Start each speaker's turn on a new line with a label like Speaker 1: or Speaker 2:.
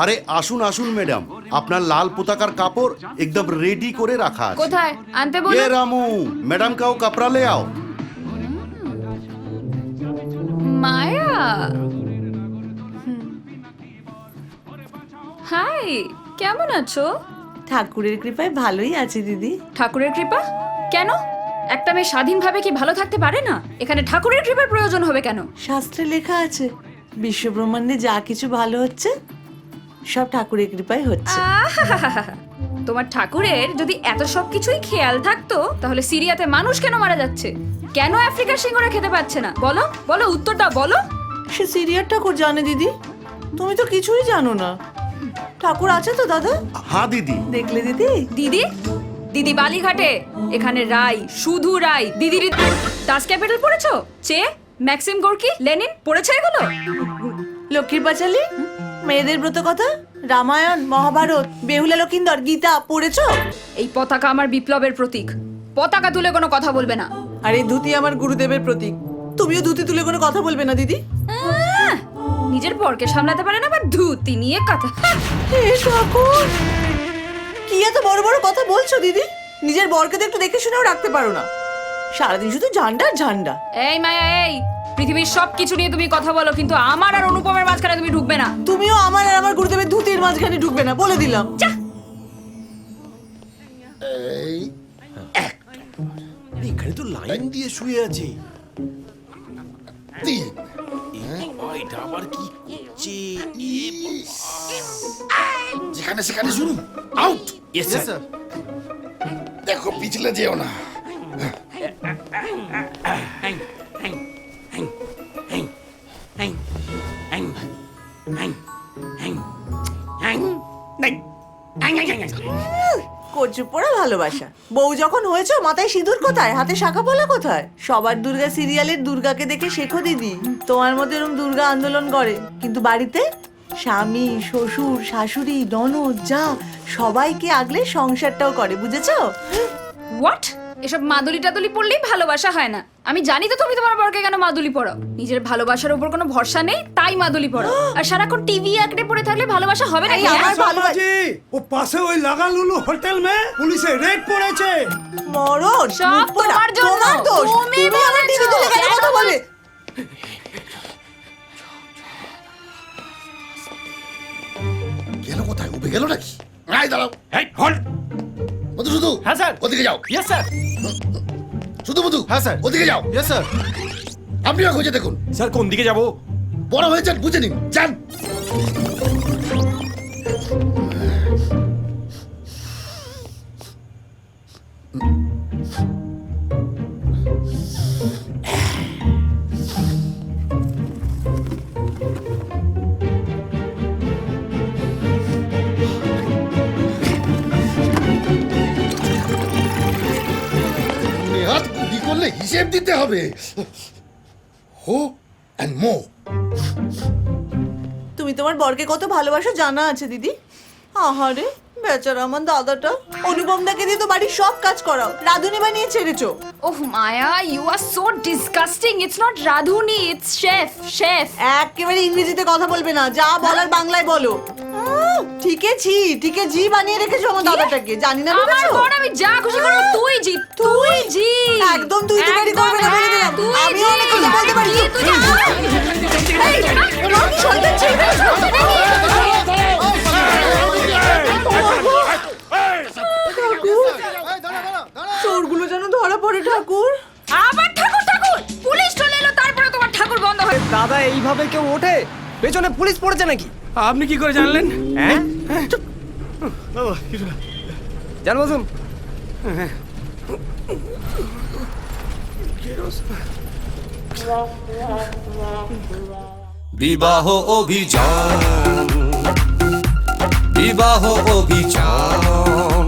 Speaker 1: আরে আসুন আসুন ম্যাডাম, আপনার লাল পতাকার কাপড় একদম রেডি করে রাখা আছে।
Speaker 2: কোথায় আনতে বলুন?
Speaker 1: এ রামু, ম্যাডাম কাও কাপড়া লে আও।
Speaker 2: মায়া, হাই, কেমন আছো?
Speaker 3: ঠাকুরের কৃপায় ভালোই আছে দিদি।
Speaker 2: ঠাকুরের কৃপা? কেন? একটা মেয়ে স্বাধীনভাবে কি ভালো থাকতে পারে না? এখানে ঠাকুরের কৃপার প্রয়োজন হবে কেন?
Speaker 3: শাস্ত্রে লেখা আছে বিশ্বব্রহ্মাণ্ডে যা কিছু ভালো হচ্ছে সব ঠাকুরের কৃপায় হচ্ছে।
Speaker 2: আহাহাহাহা। তোমার ঠাকুরের যদি এত সব কিছুই খেয়াল থাকতো তাহলে সিরিয়াতে মানুষ কেন মারা যাচ্ছে? কেন আফ্রিকার সিংহরা খেতে পাচ্ছে না? বলো বলো, উত্তরটা বলো।
Speaker 3: সে সিরিয়ার ঠাকুর জানে দিদি, তুমি তো কিছুই জানো না। ঠাকুর আছে তো দাদা?
Speaker 1: হ্যাঁ দিদি।
Speaker 3: দেখলে দিদি?
Speaker 2: দিদি দিদি বালিঘাটে, এখানে রাই, শুধু রাই। দিদির দাস ক্যাপিটাল পড়েছো? চে, ম্যাক্সিম গোর্কি, লেনিন পড়েছো এগুলো?
Speaker 3: লক্ষ্মীর পাঁচালী, মেয়েদের ব্রত কথা, রামায়ণ, মহাভারত, বেহুলা লক্ষিন্দর, গীতা পড়েছো?
Speaker 2: এই পতাকা আমার বিপ্লবের প্রতীক। পতাকা তুলে কোনো কথা বলবে না।
Speaker 3: আর এই ধুতি আমার গুরুদেবের প্রতীক। তুমিও ধুতি তুলে কোনো কথা বলবে না দিদি।
Speaker 2: নিজের বরকে সামলাতে পারে না, আবার ধুতি নিয়ে কথা।
Speaker 3: হে ঠাকুর, কি এত বড় বড় কথা বলছো দিদি? নিজের বরকে তো একটু দেখে শুনেও রাখতে পারো না, সারাদিন শুধু ঝান্ডা ঝান্ডা।
Speaker 2: এই মায়া, এই পৃথিবীর সব কিছু নিয়ে তুমি কথা বলো, কিন্তু আমার আর অনুপমের মাঝখানে তুমি ঢুকবে না।
Speaker 3: তুমিও আমার আর আমার গুরুদেবের ধুতির মাঝখানে ঢুকবে না, বলে দিলাম।
Speaker 4: এখানে তো লাইন দিয়ে শুয়ে আছে। এটা আবার কি করছে?
Speaker 5: যেখানে সেখানে শুরু, আউট।
Speaker 4: Yes sir.
Speaker 5: দেখো পিছলে যেও না।
Speaker 3: কচু পোড়া ভালোবাসা। বউ যখন হয়েছো মাথায় সিঁদুর কোথায়, হাতে শাখা পলা কোথায়? সবার দুর্গা সিরিয়ালের দুর্গাকে দেখে শেখো দিদি। তোমার মতো এরকম দুর্গা আন্দোলন করে, কিন্তু বাড়িতে স্বামী, শ্বশুর, শাশুড়ি, ননদ, যা সবাইকে আগলে সংসারটাও করে, বুঝেছো?
Speaker 2: হোয়াট? এসব মাদুলি টাদুলি পড়লেই ভালোবাসা হয় না। আমি জানি তো তুমি তোমার বরকে কেন মাদুলি পড়াও। নিজের ভালোবাসার উপর কোনো ভরসা নেই, তাই মাদুলি পড়াও। আর সারাক্ষণ টিভি আঁকড়ে পড়ে থাকলে ভালোবাসা হবে না।
Speaker 3: আমার ভালোবাসা
Speaker 6: ও পাশে ওই লাগালুলু হোটেল মে পুলিশে রেড পড়েছে।
Speaker 3: মরণ
Speaker 2: সব তোমার জন্য।
Speaker 3: তোমার দোষ।
Speaker 2: তুমি
Speaker 3: তুমি আমার টিভি তুলে কেন কথা বলে?
Speaker 5: গেল কোথায়? উঠে গেল নাকি? আয় দাঁড়াও।
Speaker 4: এই হল্ড।
Speaker 5: মধু শুধু।
Speaker 4: হ্যাঁ স্যার।
Speaker 5: ওদিকে যাও।
Speaker 4: Yes sir.
Speaker 5: শুধু মধু।
Speaker 4: হ্যাঁ স্যার।
Speaker 5: ওদিকে যাও।
Speaker 4: Yes sir.
Speaker 5: আপনিও খুঁজে দেখুন।
Speaker 4: স্যার কোন দিকে যাব?
Speaker 5: বড় হয়েছেন, বুঝে নিন, যান। নেহাত বুদ্ধি করলে হিসেব দিতে হবে। হো অ্যান্ড মো।
Speaker 3: তুমি তোমার বরকে কত ভালোবাসো জানা আছে দিদি। আহারে বেচারা আমার দাদাটা। অনুপম দাকে দিয়ে তো বাড়ির সব কাজ করাও, রাধুনি বানিয়ে ছেড়েছো।
Speaker 2: Oh Maya, you are so disgusting. It's not রাধুনি, ইটস শেফ। শেফ।
Speaker 3: একেবারে ইংরেজিতে কথা বলবে না, যা বলার বাংলায় বলো। ঠিকে জি বানিয়ে রেখেছো আমার দাদাটাকে, জানি না
Speaker 2: আমার
Speaker 3: ভেবেছো?
Speaker 2: বোন, আমি যা খুশি করব তুই জি, তুই জি।
Speaker 3: একদম তুই তুকারি করবে না, বলে দিলাম। আমি অনেক কথা বলতে পারি। এই, আমি সন্তান ছেড়ে চোরগুলো যেন ধরা পড়ে ঠাকুর।
Speaker 2: আবার ঠাকুর ঠাকুর, পুলিশ চলে এলো, তারপরে তোমার ঠাকুর বন্ধ হয়।
Speaker 7: দাদা এইভাবে কেউ ওঠে? পেছনে পুলিশ পড়েছে নাকি?
Speaker 4: আপনি কি করে জানলেন?
Speaker 7: হ্যাঁ জান বসুন।
Speaker 8: বিবাহ অভিযান, বিবাহ অভিযান।